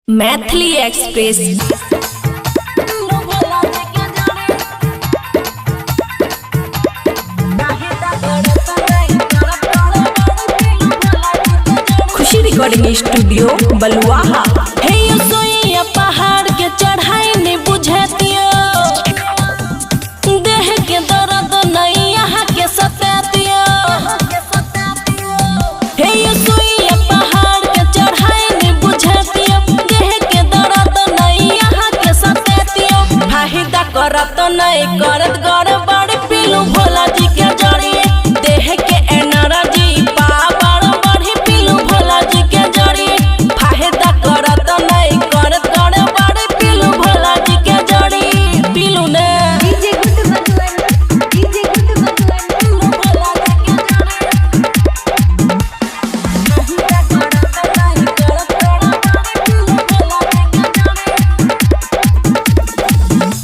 Maithili express. खुशी recording studio बलुआहा। हे यो सोइया पहाड़ के चढ़ाई ने बुझतियो, देह के दर्द नहीं यहाँ के सतातियो। हे यो सोइया पहाड़ के चढ़ाई ने बुझतियो, देह के दर्द नहीं यहाँ के सतातियो। फाहिदा करत नहीं करत गड़बड़ पीलू भोला जी के जड़िए, देह के एनर्जी पावर बढ़ी पीलू भोला जी के जड़िए। फाहिदा करत नहीं करत गड़बड़ पीलू भोला जी के जड़ी। पीलू ने डीजे गुड बजवन, डीजे गुड बजवन, पीलू भोला जी के जड़ी। फाहिदा करत नहीं करत गड़बड़ पीलू भोला जी के जड़ी।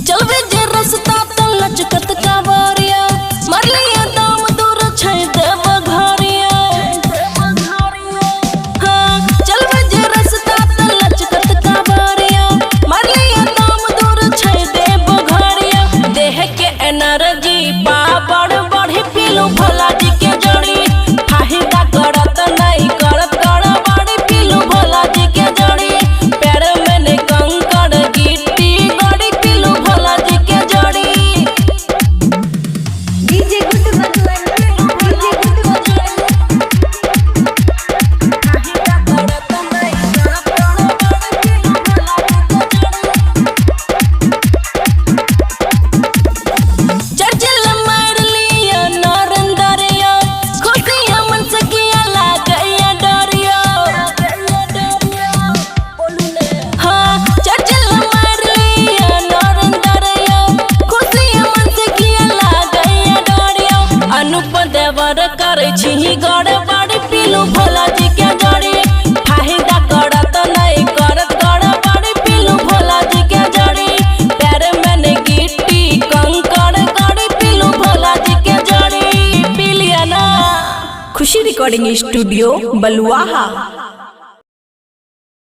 चलवे जे रास्ता त लचकत कावरिया, मरलिया दाम दूर छै देव घरिया। हाँ, चलवे जे रास्ता त लचकत कावरिया, मरलिया दाम दूर छै देव घरिया। देह के एनर्जी पावर बढ़ी पीलू भोला जी के जड़ी। फाहिदा करत नहीं करत गड़बड़ी पीलू भोला जी के जड़ी। पैर में ने कंकड़ गिट्टी गड़ी पीलू भोला जी के जड़ी। डीजे गुड बजवन, डीजे गुड बजवन। फाहिदा करत नहीं करत गड़बड़ी पीलू भोला जी के जड़ी। चर्चिल मार लिया नरेंद्रिया, खुशियां मन से किया लागैया डरिया। हाँ, चर्चिल मार लिया नरेंद्रिया, खुशियां मन से किया लागैया डरिया। अनुप देवर करे छी गड़बड़ी पीलू भोला जी के जड़ी। फाहिदा करत नहीं करत गड़बड़ी पीलू भोला जी के जड़ी। पैर में ने गिट्टी कंकड़ गड़ी पीलू भोला जी के जड़ी। पी लिया ना। खुशी रिकॉर्डिंग स्टूडियो बलुआहा।